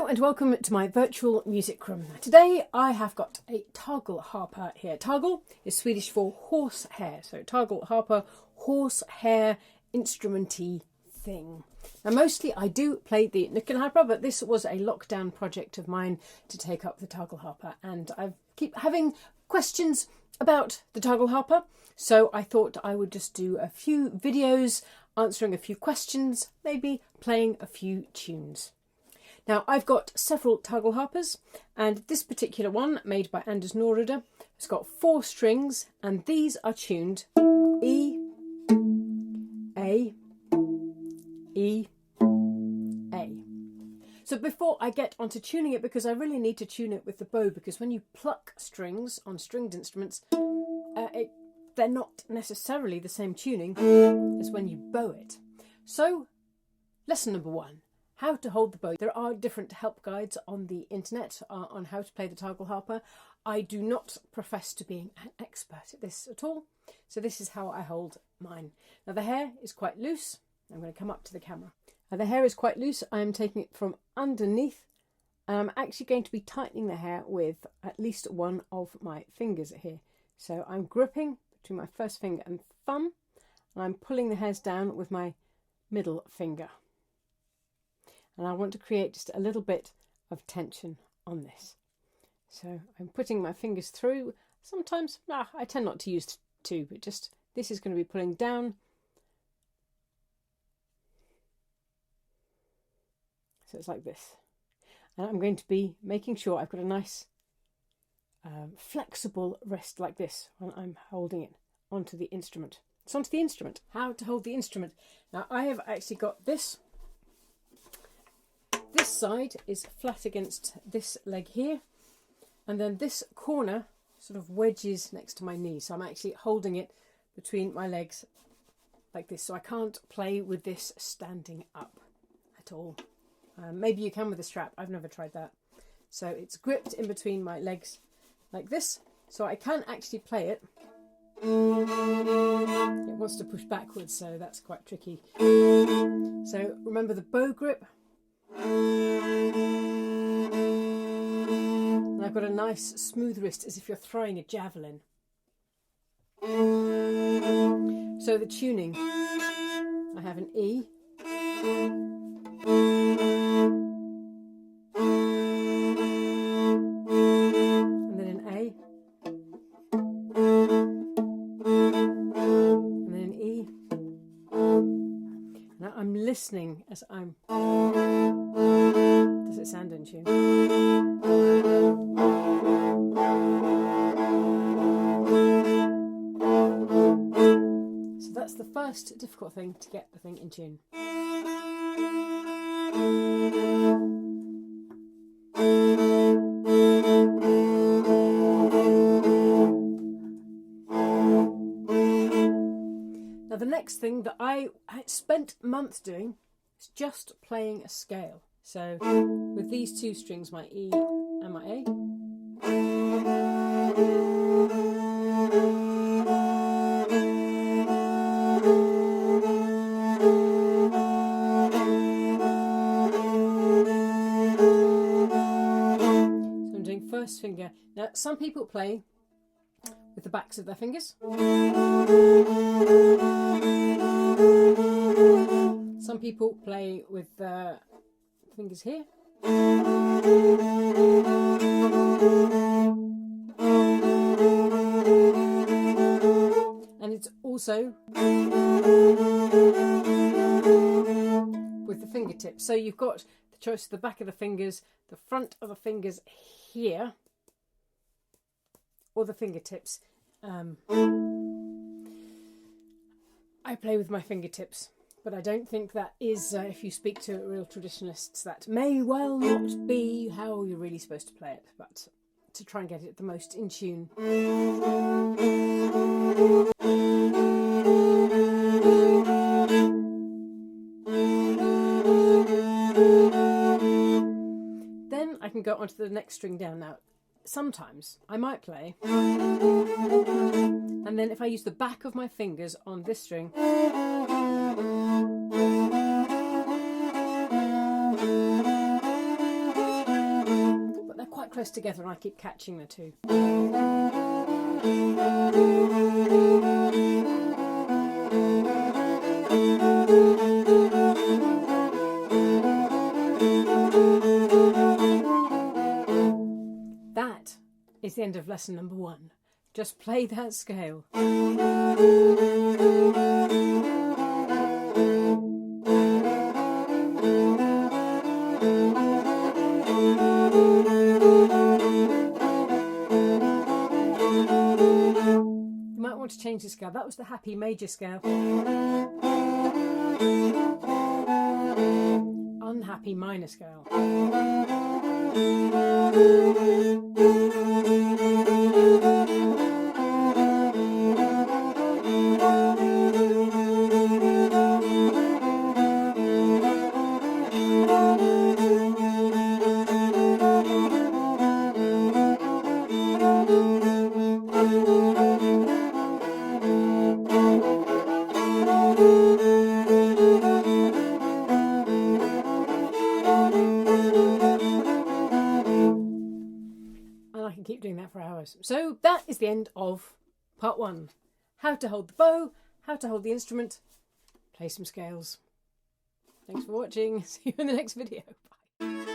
Hello and welcome to my virtual music room. Today I have got a Tagelharpa here. Tagel is Swedish for horsehair, so Tagelharpa, horsehair instrumenty thing. Now mostly I do play the Nyckelharpa, but this was a lockdown project of mine to take up the Tagelharpa, and I keep having questions about the Tagelharpa, so I thought I would just do a few videos answering a few questions, maybe playing a few tunes. Now, I've got several Tagelharpas, and this particular one, made by Anders Norröder, has got 4 strings, and these are tuned E, A, E, A. So before I get onto tuning it, because I really need to tune it with the bow, because when you pluck strings on stringed instruments, they're not necessarily the same tuning as when you bow it. So, lesson number 1. How to hold the bow. There are different help guides on the internet on how to play the Tagelharpa. I do not profess to being an expert at this at all, so this is how I hold mine. Now the hair is quite loose. I'm going to come up to the camera. Now the hair is quite loose. I am taking it from underneath, and I'm actually going to be tightening the hair with at least one of my fingers here. So I'm gripping between my first finger and thumb, and I'm pulling the hairs down with my middle finger. And I want to create just a little bit of tension on this. So I'm putting my fingers through. Sometimes, I tend not to use 2, but just this is going to be pulling down. So it's like this. And I'm going to be making sure I've got a nice flexible wrist like this when I'm holding it onto the instrument. It's onto the instrument. How to hold the instrument. Now I have actually got this. This side is flat against this leg here, and then this corner sort of wedges next to my knee, so I'm actually holding it between my legs like this, so I can't play with this standing up at all. Maybe you can with a strap. I've never tried that. So it's gripped in between my legs like this, so I can actually play it. It wants to push backwards, so that's quite tricky. So remember the bow grip. And I've got a nice smooth wrist, as if you're throwing a javelin. So the tuning, I have an E, and then an A, and then an E. Now I'm listening as I'm... Does it sound in tune? So that's the first difficult thing, to get the thing in tune. Now the next thing that I spent months doing is just playing a scale. So with these 2 strings, my E and my A, so I'm doing first finger. Now some people play with the backs of their fingers. Some people play with the fingers here. And it's also with the fingertips. So you've got the choice of the back of the fingers, the front of the fingers here, or the fingertips. I play with my fingertips. But I don't think that is, if you speak to real traditionalists, that may well not be how you're really supposed to play it, but to try and get it the most in tune. Then I can go onto the next string down. Now, sometimes I might play, and then if I use the back of my fingers on this string, close together and I keep catching the two. That is the end of lesson number 1. Just play that scale. Want to change the scale. That was the happy major scale. Unhappy minor scale. Keep doing that for hours. So that is the end of part 1. How to hold the bow, how to hold the instrument, play some scales. Thanks for watching. See you in the next video. Bye.